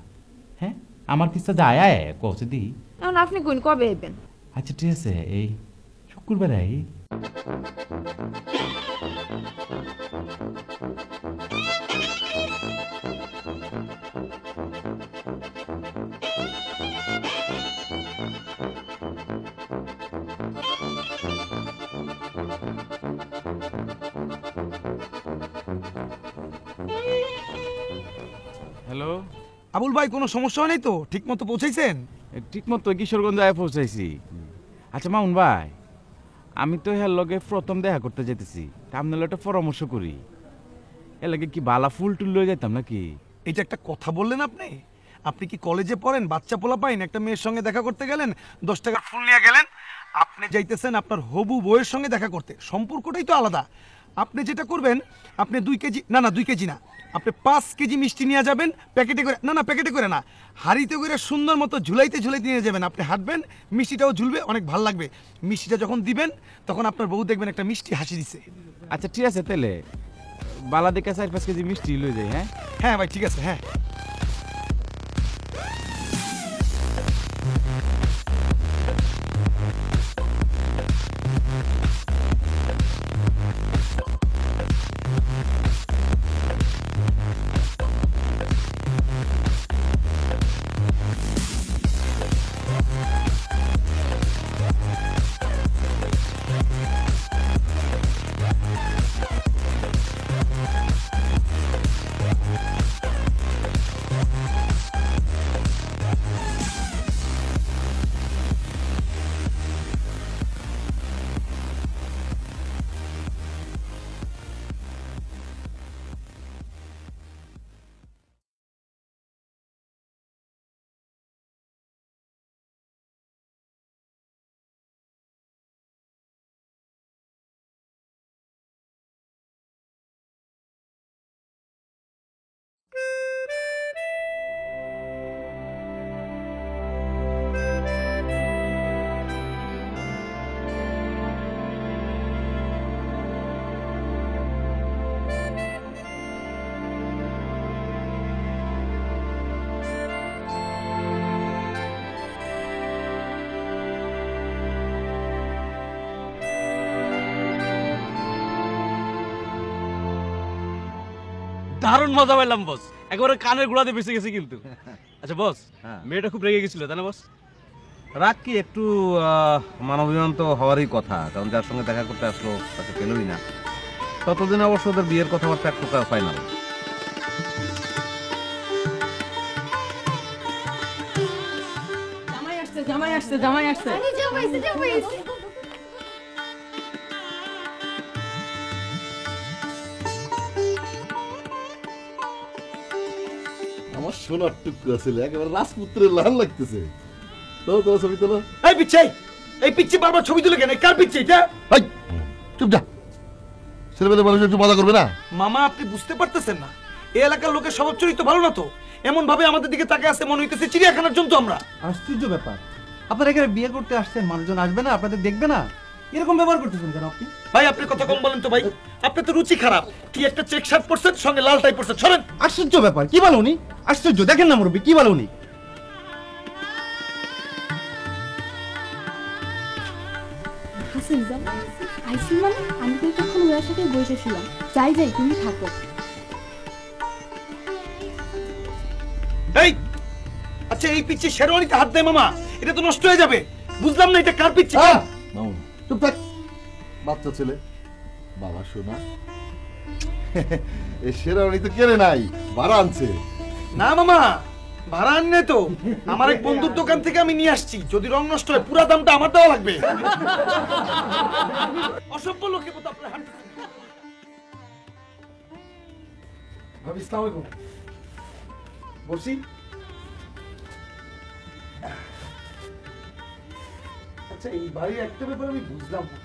হ্যাঁ আমার কিস্তা যায় আয় কছে দি। এখন আপনি কোন কবে আইবেন? আচ্ছা ঠিক আছে, এই শুক্রবার আই। হ্যালো আবুল ভাই, কোনো সমস্যা নেই তো? ঠিক মতো পৌঁছাইছেন? ঠিক মতো কিশোরগঞ্জ আয় পৌঁছাইছি। আচ্ছা মামুন ভাই, আমি তো হ্যার লগে প্রথম দেখা করতে যেতেছি, আপনার একটা পরামর্শ করি, এর লাগে কি বালা ফুল টুল লয়ে যেতাম নাকি? এটা একটা কথা বললেন আপনি? আপনি কি কলেজে পড়েন, বাচ্চা পোলা পাইন, একটা মেয়ের সঙ্গে দেখা করতে গেলেন, 10 টাকার ফুল নিয়ে গেলেন? আপনি যাইতেছেন আপনার হবু বউয়ের সঙ্গে দেখা করতে, সম্পর্কটাই তো আলাদা। আপনি যেটা করবেন, আপনি 2 কেজি না 2 কেজি না, আপনি 5 কেজি মিষ্টি নিয়ে যাবেন, প্যাকেটে করে না প্যাকেটে করে না, হাড়িতে করে সুন্দর মতো ঝুলাইতে নিয়ে যাবেন। আপনি হাঁটবেন, মিষ্টিটাও ঝুলবে, অনেক ভালো লাগবে। মিষ্টিটা যখন দিবেন তখন আপনার বউ দেখবেন একটা মিষ্টি হাসি দিছে। আচ্ছা ঠিক আছে, তাহলে বালা দেখে 4-5 কেজি মিষ্টি লয়ে যাই। হ্যাঁ হ্যাঁ ভাই ঠিক আছে। হ্যাঁ দারুণ মজা পাইলাম বস, একেবারে কানের গোড়াতে বেঁচে গেছে কিন্তু। আচ্ছা বস, মেয়েটা খুব রেগে গেছিল তাই না বস? রাগ কি, একটু মানবিমান তো হওয়ারই কথা, কারণ যার সঙ্গে দেখা করতে আসলো তাকে পেলই না। ততদিনে অবশ্য ওদের বিয়ের কথাবার্তা এক প্রকার ফাইনাল। জামাই আসছে জামাই আসছে জামাই আসছে। আমার সোনার টুকরো ছিল, একেবারে রাজপুত্রের লাল লাগতেছে। তো ছবি তোলো। এই পিচ্ছি, এই পিচ্ছি বারবার ছবি তুলে কেন? কার পিচ্ছি এটা? চুপ যা, ছেলেমেয়ে মানুষ একটু মজা করবে না। মামা আপনি বুঝতে পারতেছেন না, এই এলাকার লোকের স্বভাব চরিত্র ভালো না তো। এমন ভাবে আমাদের দিকে তাকিয়ে আছে মনে হইতেছে চিড়িয়াখানার জন্তু আমরা। আশ্চর্য ব্যাপার, আপনারা এখানে বিয়ে করতে আসছেন, মানুষজন আসবে না, আপনাদের দেখবে না, এরকম ব্যবহার করতেছেন কেন আপনি? ভাই আপনি কথা কম বলেন তো ভাই, আপনার তো রুচি খারাপ। কি একটা চেক শার্ট পরছেন, সঙ্গে লাল টাই পরছেন, সরেন। আশ্চর্য ব্যাপার, কি বলো উনি? আশ্চর্য, দেখেন না মুরব্বী, কি বলো উনি? হাসিন জামাই আইসি মানে আমি তো তখন ওর সাথে বসেছিলাম। যাই যাই, তুমি থাকো। এই আচ্ছা, এই পিচ্ছি শেরওয়ানিতে হাত দেয় মামা, এটা তো নষ্ট হয়ে যাবে। বুঝলাম না এটা কার পিচ্ছি। মামুন চুপ থাক, বাচ্চা ছেলে। বাবা শোনা, এ শেরাওয়ানি তো কেড়ে নাই, ভাড়া আনছে। না মামা, ভাড়া আননে তো, আমার এক বন্ধুর দোকান থেকে আমি নিয়ে আসছি। যদি রং নষ্ট হয় পুরো দামটা আমার দেওয়া লাগবে। অসভ্য লোকের মতো আপনার হাত। ভাবি আসসালামু আলাইকুম। বলছি আচ্ছা, এই বাড়ির একটা ব্যাপার আমি বুঝলাম না।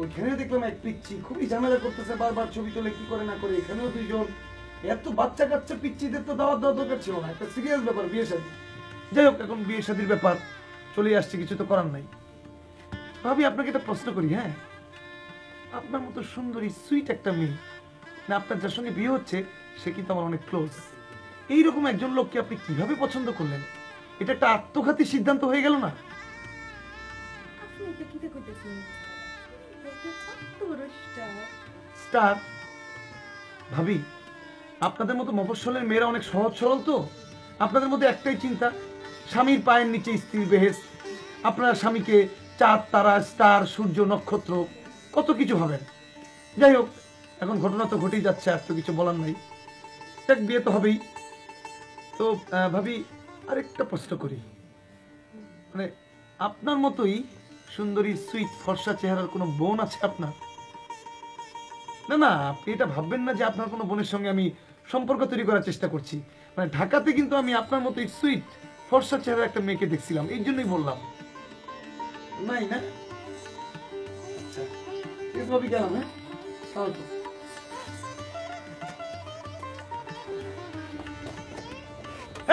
ওইখানে দেখলাম এক পিচ্ছি খুবই ঝামেলা করতেছে, বারবার ছবি তোলে, কি করে না করে। এখানেও দুইজন। এত বাচ্চা কাচ্চা পিচ্ছিদের তো দাওয়াত দেওয়া দরকার ছিল না। একটা সিরিয়াস ব্যাপার, বিয়ে শাদী। যাই হোক, এখন বিয়ে শাদীর ব্যাপার চলে আসছে, কিছু তো করার নাই। ভাবি আপনাকে একটা প্রশ্ন করি, হ্যাঁ, আপনার মতো সুন্দরী সুইট একটা মেয়ে, না আপনার যার সঙ্গে বিয়ে হচ্ছে সে কিন্তু আমার অনেক ক্লোজ, এইরকম একজন লোককে আপনি কিভাবে পছন্দ করলেন? এটা একটা আত্মঘাতী সিদ্ধান্ত হয়ে গেল না? স্টার ভাবি, আপনাদের মতো মফস্বলের মেয়েরা অনেক সহজ সরল তো। আপনাদের মধ্যে একটাই চিন্তা, স্বামীর পায়ের নিচে স্ত্রীর বেহেস। আপনার স্বামীকে চাঁদ, তারা, স্টার, সূর্য, নক্ষত্র, কত কিছু ভাবেন। যাই হোক, এখন ঘটনা তো ঘটেই যাচ্ছে, আর তো কিছু বলার নাই। দেখ, বিয়ে তো হবেই। তো ভাবি আরেকটা প্রশ্ন করি, মানে আপনার মতোই সুন্দরী সুইট ফর্সা চেহারার কোনো বোন আছে আপনার? না না, আপনি এটা ভাববেন না যে আপনার কোনো বোনের সঙ্গে আমি সম্পর্ক তৈরি করার চেষ্টা করছি। মানে ঢাকাতে কিন্তু আমি আপনার মতোই সুইট ফর্সা চেহারার একটা মেয়েকে দেখছিলাম, এই জন্যই বললাম। নাই না? আচ্ছা ঠিক ভাবি, গেলাম। হ্যাঁ, তাহলে তো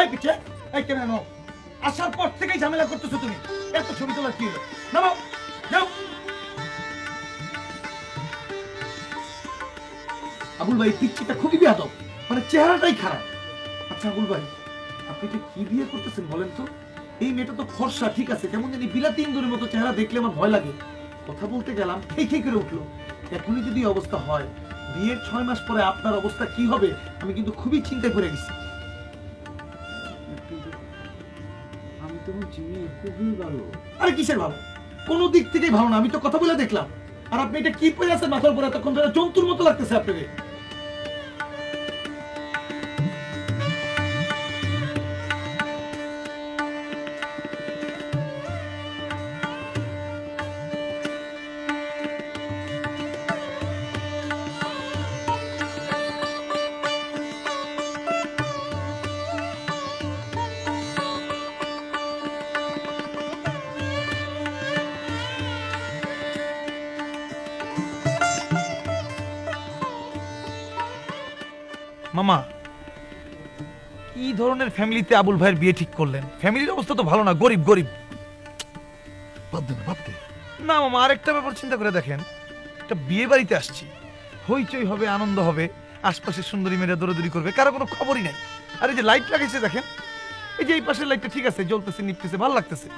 এই পিছে, এই কেন নাও? আসার পর থেকেই ঝামেলা করতেছো তুমি। এত ছবি তোলার কি হলো? নামাও, যাও। আবুল ভাই, পিচ্চিটা খুবই বেয়াদব, মানে চেহারাটাই খারাপ। আচ্ছা আবুল ভাই, আপনি যে কি বিয়ে করতেছেন বলেন তো? এই মেয়েটা তো ফর্সা, ঠিক আছে, কেমন জানি বিলাতি ইন্দুরের মতো চেহারা, দেখলে আমার ভয় লাগে। কথা বলতে গেলাম খেই করে উঠলো। এখনই যদি অবস্থা হয়, বিয়ের 6 মাস পরে আপনার অবস্থা কি হবে আমি কিন্তু খুবই চিন্তায় পড়ে গেছি। আমি তো বলছি খুবই ভালো। আরে কিসের ভালো? কোনো দিক থেকেই ভালো না, আমি তো কথা বলে দেখলাম। আর আপনি এটা কি পরে আছেন মাথার উপরে, তখন ধরে জন্তুর মতো লাগতেছে আপনাকে। মামা, কি ধরনের ফ্যামিলিতে আবুল ভাইয়ের বিয়ে ঠিক করলেন? ফ্যামিলির অবস্থা তো ভালো না, গরিব গরিব। না মামা, আরেকটা ব্যাপার চিন্তা করে দেখেন, একটা বিয়ে বাড়িতে আসছি, হইচই হবে, আনন্দ হবে, আশপাশের সুন্দরী মেয়েরা দৌড়াদৌড়ি করবে, কারো কোনো খবরই নাই। আর এই যে লাইট লাগাইছে দেখেন, এই যে এই পাশের লাইটটা ঠিক আছে, জ্বলতেছে, নিপতেছে, ভালো লাগতেছে।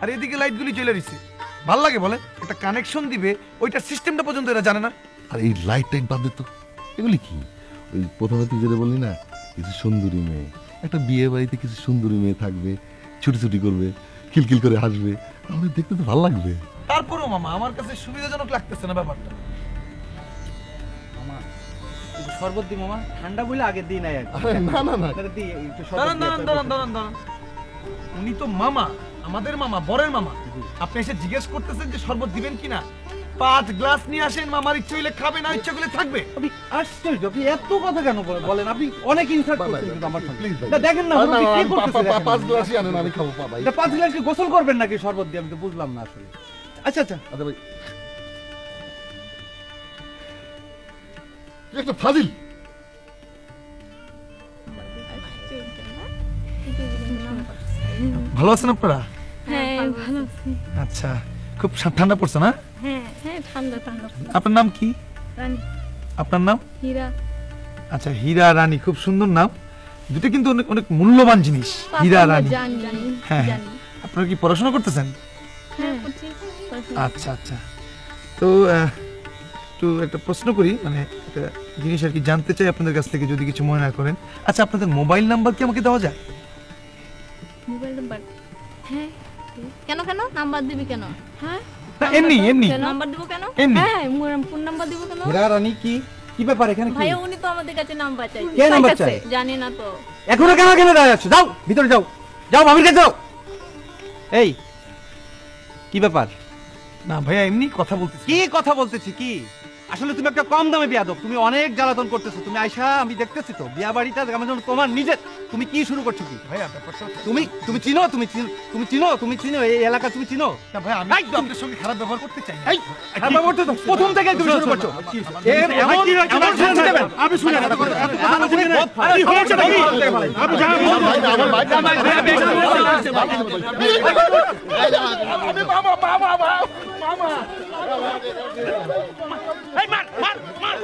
আর এদিকে লাইটগুলি জ্বলে দিছে, ভাল লাগে বলেন? একটা কানেকশন দিবে, ওইটা সিস্টেমটা পর্যন্ত এরা জানে না। আর এই লাইট টাইট বাদ দে তো, এগুলি কি? ওই প্রথমে তুই যেটা বললি না, কিছু সুন্দরী মেয়ে, একটা বিয়ে বাড়িতে কিছু সুন্দরী মেয়ে থাকবে, ছুটি করবে, খিলখিল করে হাসবে, আমাদের দেখতে তো ভালো লাগবে। তারপরেও মামা আমার কাছে সুবিধাজনক লাগতেছে না ব্যাপারটা। শরবত দি মামা, ঠান্ডা বলে আগে দিই নাই আরে না না না দি একটু দাঁড়ান দাঁড়ান দাঁড়ান দাঁড়ান দাঁড়ান, উনি তো মামা, আমাদের মামা, বরের মামা। আপনি এসে জিজ্ঞেস করতেছেন যে শরবত দিবেন কিনা? 5 গ্লাস নিয়ে আসেন, মামার ইচ্ছে হইলে খাবে, না ইচ্ছে করলে থাকবে। আপনি আশ্চর্য, আপনি এত কথা কেন বলেন? আপনি অনেক ইনসাল্ট করছেন কিন্তু আমার সঙ্গে। প্লিজ ভাই না দেখেন না, আপনি কি করতেছেন? 5 গ্লাসই আনেন, আমি খাবো ভাই। এটা 5 গ্লাস কি গোসল করবেন নাকি শরবত দিয়ে? আমি তো বুঝলাম না আসলে। আচ্ছা আচ্ছা আরে ভাই তুই একটা ফাজিল। ভালো আছেন আপনারা? হ্যাঁ ভালো আছি। আচ্ছা, খুব ঠান্ডা পড়ছে না? হ্যাঁ হ্যাঁ ঠান্ডা ঠান্ডা। আপনার নাম কি? রানী। আপনার নাম? হীরা। আচ্ছা, হীরা রানী, খুব সুন্দর নাম। দুটো কিন্তু অনেক অনেক মূল্যবান জিনিস, হীরা রানী। জানি জানি। হ্যাঁ, আপনারা কি পড়াশোনা করতেছেন? হ্যাঁ। আচ্ছা আচ্ছা, তো একটু একটা প্রশ্ন করি, মানে একটা জিনিস আর কি জানতে চাই আপনাদের কাছ থেকে, যদি কিছু মনে না করেন। আচ্ছা, আপনাদের মোবাইল নাম্বার কি আমাকে দেওয়া যায়? Mobile number? হ্যাঁ। কেন কেন নাম্বার দিবি কেন? হ্যাঁ না, এমনি এমনি নাম্বার দিব কেন? এমনি। হ্যাঁ ফোন নাম্বার দিব কেন? হীরা রানী কি কি ব্যাপার এখানে? কি ভাই উনি তো আমাদের কাছে নাম্বার চাই। কে নাম্বার চাই? জানি না তো। এখনো কেন কেন দাঁড়িয়ে আছো? যাও ভিতরে যাও, যাও মামির কাছে যাও। এই কি ব্যাপার? না ভাইয়া, এমনি কথা বলতেছি। কি কথা বলতেছি কি? আসলে তুমি একটা কম দামে বিয়াদব, তুমি অনেক জ্বালাতন করতেছো। তুমি আয়শা, আমি দেখতেছি তো বিয়া বাড়িটা আমার জন্য তোমার নিজের। তুমি কি শুরু করছো কি? ভাইয়া ব্যাপারটা তুমি তুমি চিনো, তুমি চিনো এই এলাকা, তুমি চিনো? না ভাই, আমি একটু আপনার সঙ্গে খারাপ ব্যবহার করতে চাই না। এই খারাপ ব্যবহার তো প্রথম থেকেই তুমি শুরু করছো। এর এমন এমন শাস্তি দেবেন। আমি শুনে না আপনি হয়েছে নাকি? আমি যা আমার ভাই মামা মামা মামা এই মার মার মার।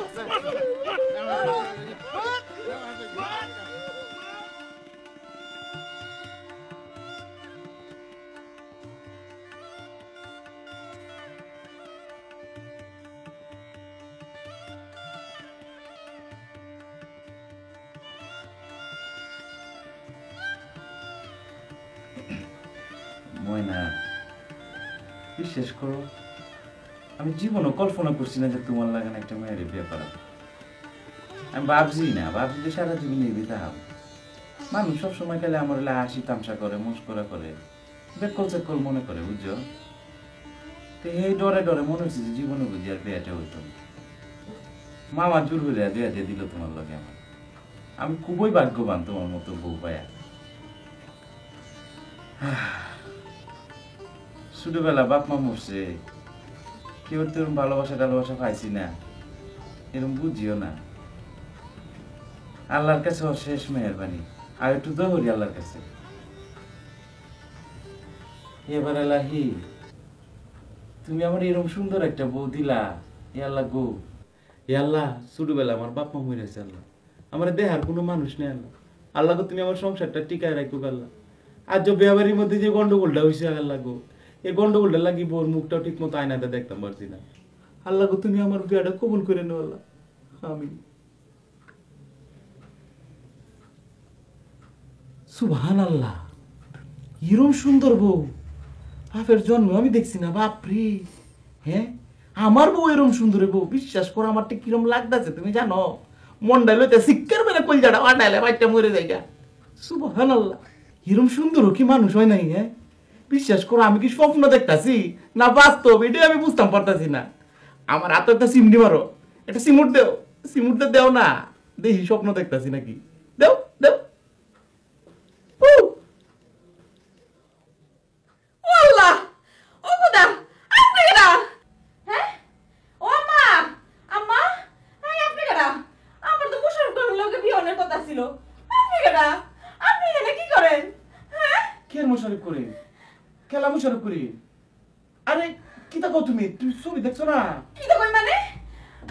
ময়না, বিশ্বাস করো আমি জীবনও কল্পনা করছি না যে তোমার লাগান একটা মেয়ের বিয়ে করা। আমি ভাবছি যে সারা জীবন এই দিতে হবে। মানুষ সবসময় গেলে আমার হাসি তামসা করে, মস্করা করে, বেকল চেকল মনে করে, বুঝছো? তো এই ডরে ডরে মনে হচ্ছে যে জীবনে বুঝি আর বিয়েটা হইতো। মামা জোর হইয়া বিয়া দিয়ে দিল তোমার লগে আমার। আমি খুবই ভাগ্যবান তোমার মতো বউ পায়া। ছোটবেলা বাপ মা মরছে, কেউ তো এরকম ভালোবাসা পাইছি না, এরকম বুঝিও না। আল্লাহর কাছে ওর শেষ মেহেরবানি, আর একটু দৌড়ি আল্লাহর কাছে। এবার আল্লাহি তুমি আমার এরকম সুন্দর একটা বউ দিলা, এ আল্লাহ গো, এ আল্লাহ ছোটবেলা আমার বাপ মা মরেছে, আল্লাহ আমার দেহার কোনো মানুষ নেই, আল্লাহ আল্লাহ গো তুমি আমার সংসারটা টিকায় রাখো আল্লাহ। আর যে বিয়াবাড়ির মধ্যে যে গন্ডগোলটা হয়েছে আল্লাহ গো, এই গন্ডগোলটা লাগি বোর মুখটাও ঠিক মতো আয়নাতে দেখতাম পারছি না। আল্লাহ গো তুমি আমার বিয়াটা কবুল করে নেও আল্লাহ, আমিন। সুবহানাল্লাহ, এরকম সুন্দর বউ বাপের জন্ম আমি দেখছি না, বাপরে। হ্যাঁ, আমার বউ এরকম সুন্দর বউ, বিশ্বাস করো আমার ঠিক কিরম লাগতেছে তুমি জানো? মনটা লইতে শিক্ষার বেলা কলজাটা আটাইলে বাচ্চা মরে যায়। সুবহানাল্লাহ, এরকম সুন্দর কি মানুষ হয় নাই? হ্যাঁ, বিশ্বাস করো আমি কি স্বপ্ন দেখতাছি না বাস্তব, এটাই আমি বুঝতাম পারতাছি না। আমার হাতে একটা সিমটি মারো, একটা সিমুট দেও, সিমুটটা দেও না, দেখি স্বপ্ন দেখতাছি নাকি। দেও দেও। আল্লাহ, ও খোদা, আপনি কেডা? হ্যাঁ, ও আম্মা, আম্মা, এই আপনি কেডা? আমার তো মুশারফ করিমের লগে বিয়ের কথা ছিল। আপনি কেডা? আপনি এখানে কি করেন? হ্যাঁ, কে মোশারফ করি? খেলা মোশারফ করি? আরে কি তা কও তুমি? তুমি ছবি দেখছো না? কি তো কই মানে?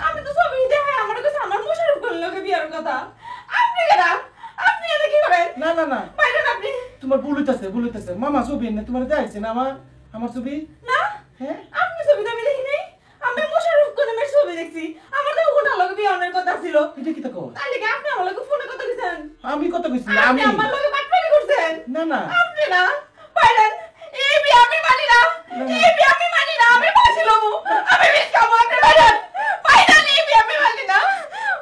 আমি তো ছবি দেখে আমার কাছে আমার মুশারফ করিমের লগে বিয়ের কথা। আপনি কেডা? আপনি এখানে কি করেন? না না না, বাইরেন আপনি। তোমার ভুল হইতাছে। মামা ছবি এনে তোমার দেখাইছে না আমার ছবি? না, হ্যাঁ, আপনি ছবি তো আমি দেখি নাই। আমি মুশারফ করিমের ছবি দেখছি। আমার তো ওনার লগে বিয়ের কথা ছিল। এটা কি তা কও? তাহলে কি আপনি আমার লগে ফোনে কথা কইছেন? আমি কথা কইছি আপনি আমি। আমার লগে বাটপারি করছেন? না না, আপনি না, বাইরেন। এই বিয়ে আমি মানি না। এই বিয়ে আমি মানি না। আমি ফাঁসি লবো। আমি বিষ খাবো। আপনি বাইরেন। বাইরেন, এই বিয়ে আমি মানি না।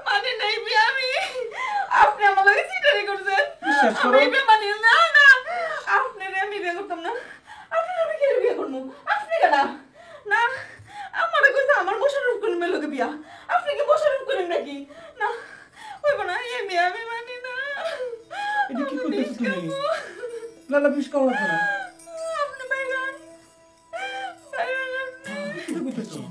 মানি না এই বিয়া আপনি কি মোশারফ করেন নাকি না হইব না এই বিয়া আমি মানি না এটা কি করতেছো তুমি লালা বিষ খাওয়া লাগবে না আপনি বাইগান বাইগান কি করতেছো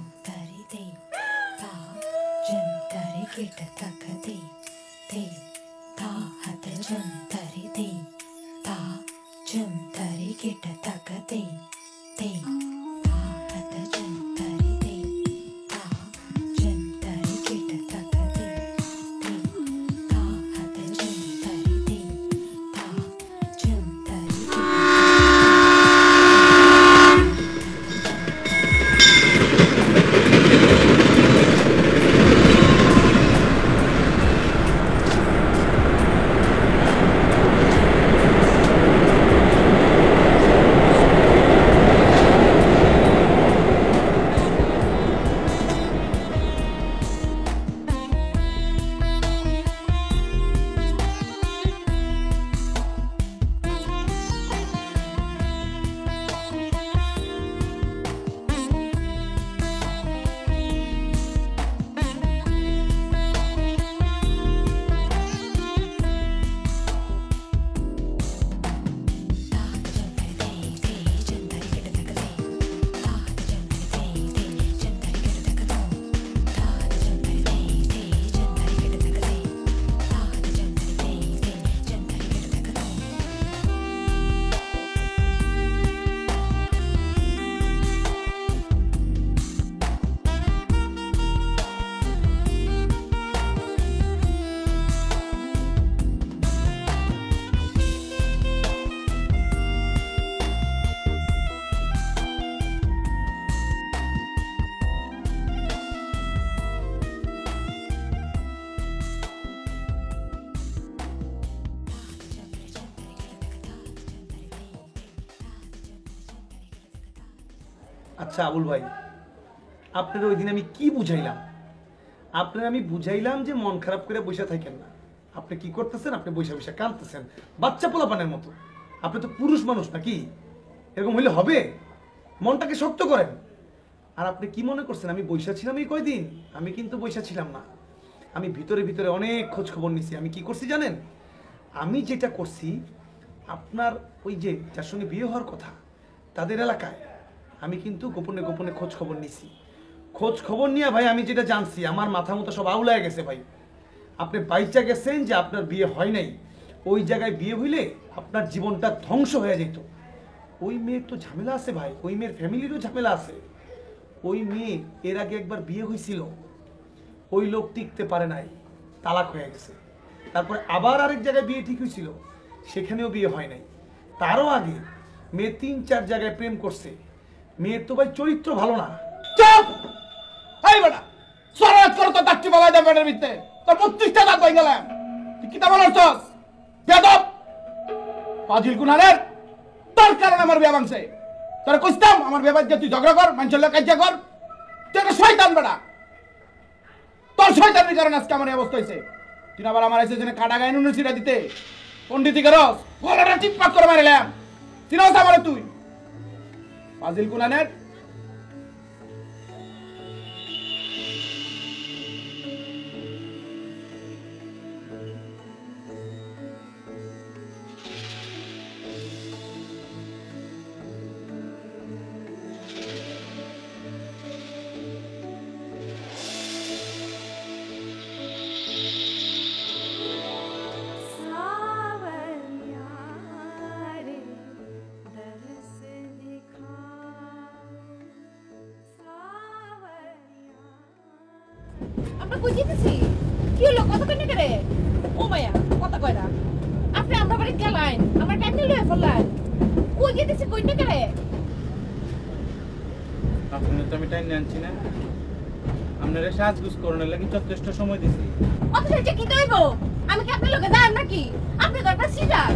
আচ্ছা আবুল ভাই আপনার ওই দিন আমি কি বুঝাইলাম আপনার আমি বুঝাইলাম যে মন খারাপ করে বসে থাকেন না আপনি কি করতেছেন আপনি বসে বসে কাঁদতেছেন বাচ্চা পোলাপানের মতো আপনি তো পুরুষ মানুষ নাকি এরকম হইলে হবে মনটাকে শক্ত করেন আর আপনি কি মনে করছেন আমি বইসা ছিলাম এই কয়দিন আমি কিন্তু বইসা ছিলাম না আমি ভিতরে ভিতরে অনেক খোঁজ খবর নিছি আমি কি করছি জানেন আমি যেটা করছি আপনার ওই যে যার সঙ্গে বিয়ে হওয়ার কথা তাদের এলাকায় আমি কিন্তু গোপনে গোপনে খোঁজ খবর নিছি খোঁজ খবর নিয়ে ভাই আমি যেটা জানছি আমার মাথা মতো সব আউলায় গেছে ভাই আপনি বাইচা গেছেন যে আপনার বিয়ে হয় নাই ওই জায়গায় বিয়ে হইলে আপনার জীবনটা ধ্বংস হয়ে যেত ওই মেয়ের তো ঝামেলা আছে ভাই ওই মেয়ের ফ্যামিলিরও ঝামেলা আছে ওই মেয়ে এর আগে একবার বিয়ে হয়েছিল ওই লোক টিকতে পারে নাই তালাক হয়ে গেছে তারপরে আবার আরেক জায়গায় বিয়ে ঠিক হয়েছিল সেখানেও বিয়ে হয় নাই তারও আগে মেয়ে ৩-৪ জায়গায় প্রেম করছে মেয়ের তো ভাই চরিত্র ভালো না চুপ এই বেটা সরাত করো তো দাঁতটি বালাই দে বেটার ভিতরে তোর ৩২টা দাঁত হয়ে গেলাম তুই কি তা বলছস বেদব ফাজিল গুনাহের তোর কারণে আমার বিয়ে ভাঙছে তোরা কইতাম আমার বিয়ে ভাঙছে তুই ঝগড়া কর মানুষের লোক কাজ কর তুই একটা শয়তান বেটা তোর শয়তানের কারণে আজকে আমার এই অবস্থা হয়েছে তুই আবার আমার এসে জন্য কাটা গায়ে নুন ছিড়া দিতে পন্ডিতি করস গলাটা টিপপাক করে মারিলাম চিনস আমার তুই ফাজিল গুনাহের আমরা কই যেতেছি কি হলো কত কইনে করে ও মায়া কত কইরা আপনি আমরা বাড়ি গেলাইন আমরা কেন লয়ে ফেললেন কই যেতেছি কইনে করে আপনার তো আমি টাইম আনছি না আপনারা সাজগুজ করনের লাগি যথেষ্ট সময় দিছি অত সেটা কি কইবো আমি কি আপনার লগে দাঁড় নাকি আপনি তো একটা সিটার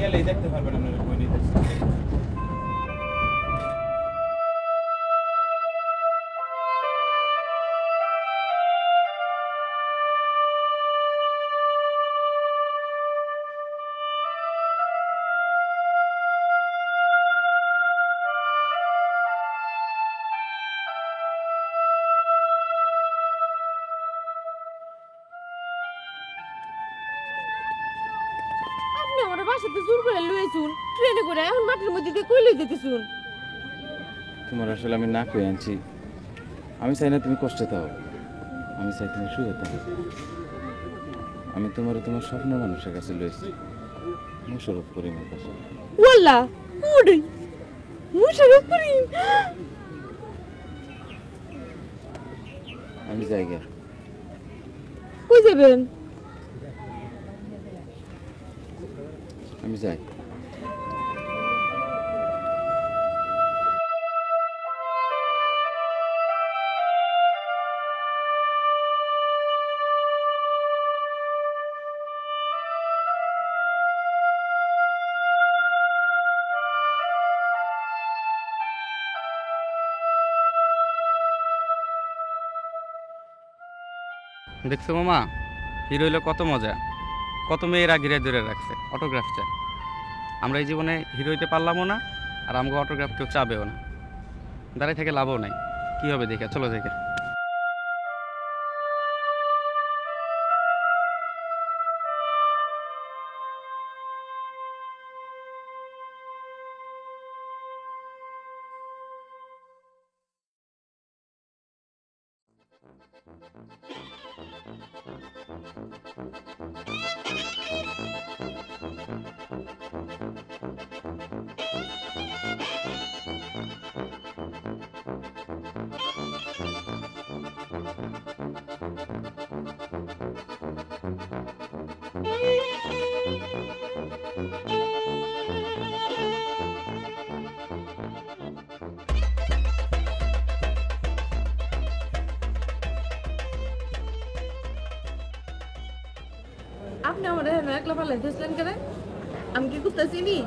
গেলেই দেখতে পারবেন আপনারা কই নিতেছি আমার বাসাতে জোর করে লইছুন ট্রেনে করে এখন মাটির মধ্যে দিয়ে কই লই যেতেছুন। তোমার আসলে আমি না কই আনছি, আমি চাই না তুমি কষ্টে থাও, আমি চাই তুমি সুখে থাকো। আমি তোমার স্বপ্নের মানুষের কাছে লইছি, মোশাররফ করিমের কাছে। ওয়াল্লাহ উড়ি মোশাররফ করিম। আমি যাই গে। কই যাবেন? আমি যাই। দেখছো মামা, হিরো হইলে কত মজা, কত মেয়েরা ঘিরে ধরে রাখছে অটোগ্রাফ চায়। আমরা এই জীবনে হিরো হইতে পারলামও না, আর আমাকে অটোগ্রাফ কেউ চাবেও না। দাঁড়াই থেকে লাভও নাই, কি হবে দেখে, চলো দেখে। আপনি আমার এখানে একলা পালাই দিয়েছিলেন কেন? আমি কি করতে চিনি?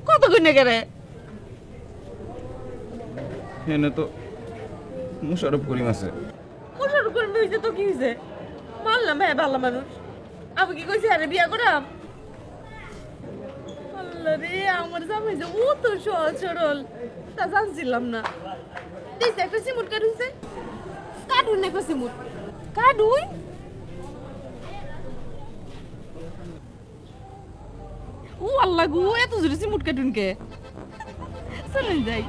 কত গুণে কেরে এনে তো মোশাররফ করিম আছে। মোশাররফ করিম হইছে তো কি হইছে? মানলাম ভাই ভালো মানুষ, আমি কি কইছি আরে বিয়া করাম? আল্লাহ রে, আমার জামাই যে ও তো সহজ সরল, তা জানছিলাম না। দিছে একটা সিমুট কাটুইছে, কাটুন একটা সিমুট কাটুই। ও আল্লাহ গো, এত জোরে সিমুট কাটুন কে? চলেন যাই,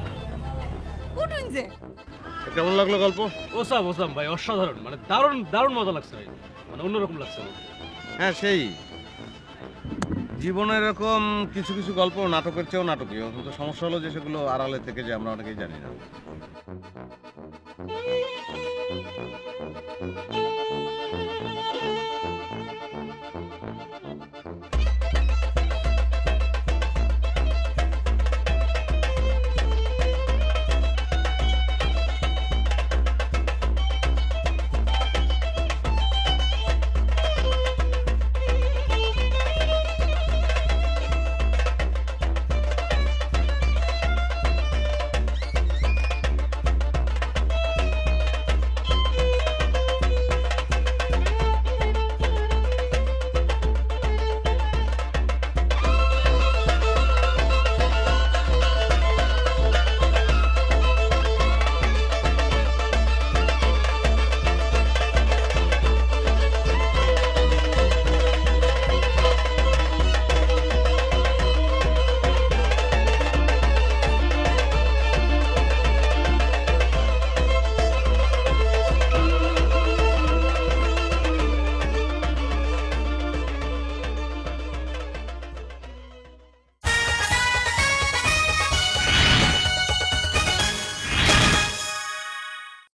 উঠুন যে। কেমন লাগলো গল্প? ওসাম ভাই অসাধারণ, মানে দারুণ দারুণ মজা লাগছে ভাই, মানে অন্যরকম লাগছে আমার। হ্যাঁ, সেই জীবনের এরকম কিছু কিছু গল্প নাটকের চেয়েও নাটকীয়, কিন্তু সমস্যা হলো যে সেগুলো আড়ালে থেকে যে আমরা অনেকেই জানি না।